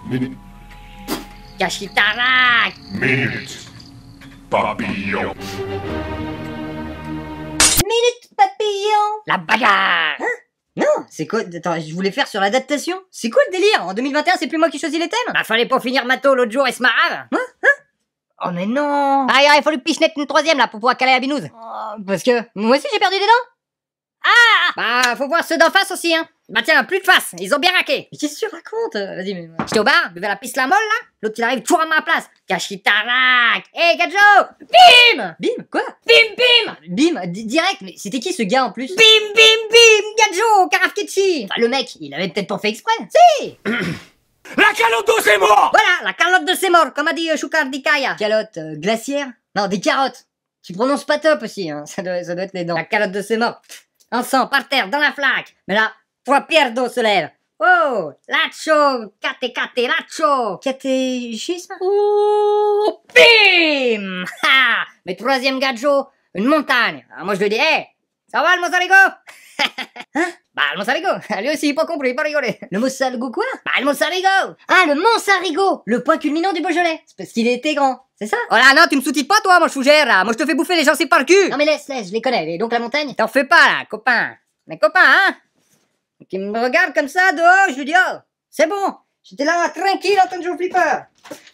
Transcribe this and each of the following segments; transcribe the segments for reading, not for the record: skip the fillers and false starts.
Minute. Cachitarak. Minute. Papillon. Minute papillon. La bagarre. Non, c'est quoi? Attends, je voulais faire sur l'adaptation. C'est quoi le délire? En 2021, c'est plus moi qui choisis les thèmes? Bah fallait pas finir Mato l'autre jour et se marave. Oh mais non. Ah, il faut lui pichenette une troisième là pour pouvoir caler la binouse. Oh, parce que moi aussi j'ai perdu des dents. Bah faut voir ceux d'en face aussi hein. Bah tiens, plus de face, ils ont bien raqué. Mais qu'est-ce que tu racontes? Vas-y, mais... J'étais au bar, buvais la piste la molle là. L'autre il arrive toujours à ma place. Cachitarak. Hey Gadjo. Bim. Bim, quoi? Bim bim. Bim, direct, mais c'était qui ce gars en plus? Bim bim bim. Gadjo, Karafkechi. Enfin, le mec, il avait peut-être pas fait exprès. Si. La calotte d'eau, c'est mort! Voilà, la calotte de ses morts, comme a dit Shukar Dikaya. Calotte glaciaire? Non, des carottes. Tu prononces pas top aussi, hein. Ça doit être les dents. La calotte de ses morts. En sang, par terre, dans la flaque. Mais là, 3 pierres d'eau se lèvent. Oh, lacho, kate, lacho. Catéchisme? Oh, bim. Ha. Mais troisième Gadjo, une montagne. Alors moi je lui dis, hé, ça va le Mozarigo? Hein? Bah le Mozarigo, lui aussi il pas compris, il pas rigolé. Le Mossalgo quoi? Bah le Mozarigo. Ah, le Mont-Sarigo! Le point culminant du Beaujolais. C'est parce qu'il était grand, c'est ça? Oh là, non, tu me sous-titres pas toi, mon fougère là. Moi je te fais bouffer les gencives par le cul. Non mais laisse, je les connais. Et donc la montagne? T'en fais pas là, copain. Les copains, hein? Qui me regarde comme ça dehors, je lui dis, oh, c'est bon. J'étais là, tranquille, en train de jouer au flipper.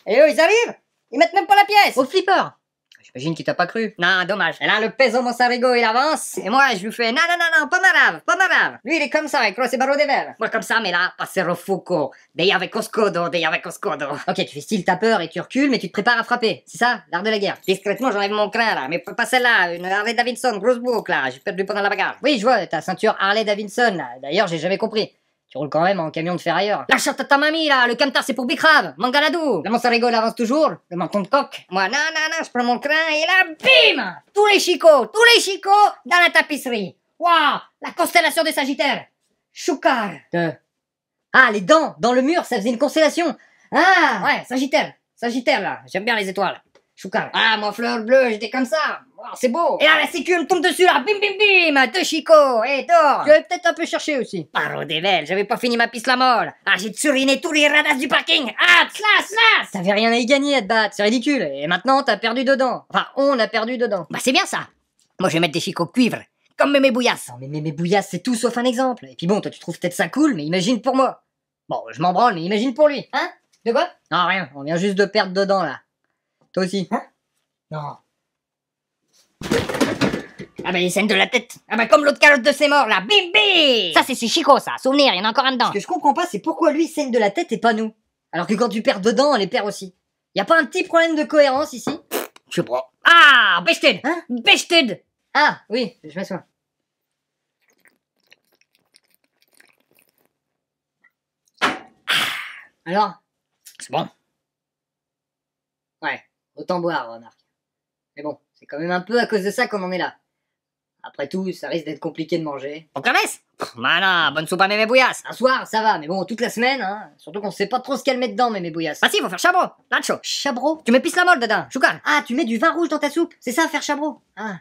Et eux, ils arrivent, ils mettent même pas la pièce. Au flipper! J'imagine qu'il t'a pas cru. Non, dommage. Et là, le peso Monsarigo, il avance. Et moi, je lui fais, non, pas marave. Lui, il est comme ça, avec ses barreaux de verre. Moi, comme ça, mais là, passero fuoco. Dei avec coscodo. Ok, tu fais style t'as peur et tu recules, mais tu te prépares à frapper. C'est ça, l'art de la guerre. Discrètement, j'enlève mon crin, là. Mais pas celle-là, une Harley Davidson, grosse boucle, là. J'ai perdu pendant la bagarre. Oui, je vois, ta ceinture Harley Davidson, là. D'ailleurs, j'ai jamais compris. Tu roules quand même en camion de ferrailleur. La chatte à ta mamie, là. Le camtar, c'est pour Bicrave. Mangaladou. Le Monsarigo, il avance toujours. Le menton de coq. Moi, non, je prends mon crin et là, bim! Tous les chicots dans la tapisserie. Waouh! La constellation des Sagittaires. Choukar. Ah, les dents! Dans le mur, ça faisait une constellation! Ah! Ouais, Sagittaire, là. J'aime bien les étoiles. Choukar. Ah, moi, fleur bleue, j'étais comme ça. Wow, c'est beau. Et là, la sécu me tombe dessus, là. Bim, bim, bim. 2 chicots. Et dors. Tu avais peut-être un peu cherché aussi. Paro des velles, j'avais pas fini ma piste la molle. Ah, j'ai suriné tous les radars du parking. Ah, slash. T'avais rien à y gagner à te battre, c'est ridicule. Et maintenant, t'as perdu dedans. Enfin, on a perdu dedans. Bah, c'est bien ça. Moi, je vais mettre des chicots cuivre. Comme mes bouillasses. Non, mais mes bouillasses, c'est tout sauf un exemple. Et puis bon, toi, tu trouves peut-être ça cool, mais imagine pour moi. Bon, je m'en branle, mais imagine pour lui. Hein? De quoi? Non, rien. On vient juste de perdre dedans, là. Toi aussi. Hein? Non. Ah bah, il saigne de la tête. Ah bah, comme l'autre calotte de ses morts, là. Bim, bim. Ça, c'est chicots, ça. Souvenir, il y en a encore un dedans. Ce que je comprends pas, c'est pourquoi lui saigne de la tête et pas nous. Alors que quand tu perds dedans, elle les perd aussi. Y a pas un petit problème de cohérence ici? Je sais pas. Ah, bested. Hein? Bested. Ah, oui, je m'assois. Alors? C'est bon. Ouais, autant boire, remarque. Mais bon, c'est quand même un peu à cause de ça qu'on en est là. Après tout, ça risque d'être compliqué de manger. On connaisse? Bah non, bonne soupe à mémé bouillasse. Un soir, ça va, mais bon, toute la semaine, hein. Surtout qu'on sait pas trop ce qu'elle met dedans, mes bouillasses. Bah si, faut faire chabro. Lacho. Chabro? Tu mets pisse la molle dedans. Choukar. Ah, tu mets du vin rouge dans ta soupe? C'est ça, faire chabro? Ah,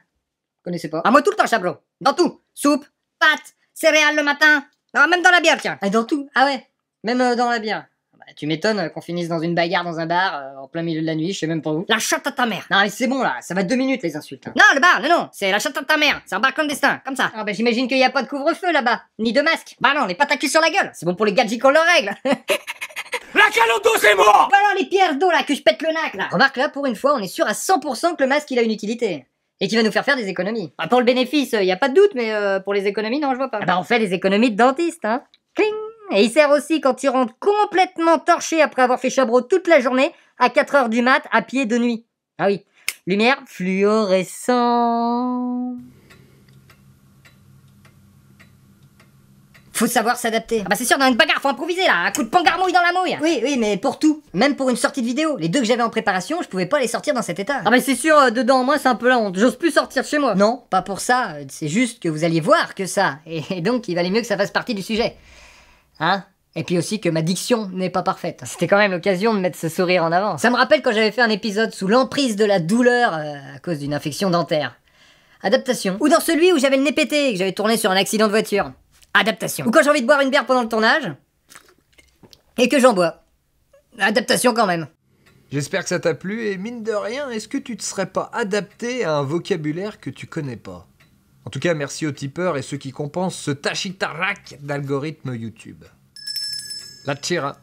je connaissais pas. Ah, moi, tout le temps, chabro. Dans tout. Soupe, pâtes, céréales le matin. Ah, même dans la bière, tiens. Ah, dans tout? Ah ouais, même dans la bière. Bah, tu m'étonnes qu'on finisse dans une bagarre dans un bar, en plein milieu de la nuit, je sais même pas où. La chatte à ta mère. Non, mais c'est bon, là, ça va 2 minutes, les insultes. Hein. Non, le bar, non, c'est la chatte à ta mère. C'est un bar clandestin, comme ça. Ah bah j'imagine qu'il y a pas de couvre-feu là-bas, ni de masque. Bah non, on est pas tacus sur la gueule. C'est bon pour les gadgets qu'on leur règle. La calotte d'eau, c'est mort! Voilà les pierres d'eau là que je pète le nac là. Remarque là, pour une fois, on est sûr à 100% que le masque il a une utilité. Et qu'il va nous faire des économies. Ah, pour le bénéfice, y a pas de doute, mais pour les économies, non, je vois pas. Ah bah on fait des économies de dentiste, hein. Cling. Et il sert aussi quand tu rentres complètement torché après avoir fait chabro toute la journée à 4 heures du mat à pied de nuit. Ah oui, lumière fluorescent. Faut savoir s'adapter. Ah bah c'est sûr, dans une bagarre, faut improviser là, un coup de pangarmouille dans la mouille. Oui, mais pour tout. Même pour une sortie de vidéo. Les 2 que j'avais en préparation, je pouvais pas les sortir dans cet état. Ah bah c'est sûr, dedans, moi c'est un peu la honte, j'ose plus sortir de chez moi. Non, pas pour ça. C'est juste que vous alliez voir que ça. Et donc, il valait mieux que ça fasse partie du sujet. Hein? Et puis aussi que ma diction n'est pas parfaite. C'était quand même l'occasion de mettre ce sourire en avant. Ça me rappelle quand j'avais fait un épisode sous l'emprise de la douleur à cause d'une infection dentaire. Adaptation. Ou dans celui où j'avais le nez pété et que j'avais tourné sur un accident de voiture. Adaptation. Ou quand j'ai envie de boire une bière pendant le tournage et que j'en bois. Adaptation quand même. J'espère que ça t'a plu et mine de rien, est-ce que tu te serais pas adapté à un vocabulaire que tu connais pas? En tout cas, merci aux tipeurs et ceux qui compensent ce tachitarak d'algorithme YouTube. La tira.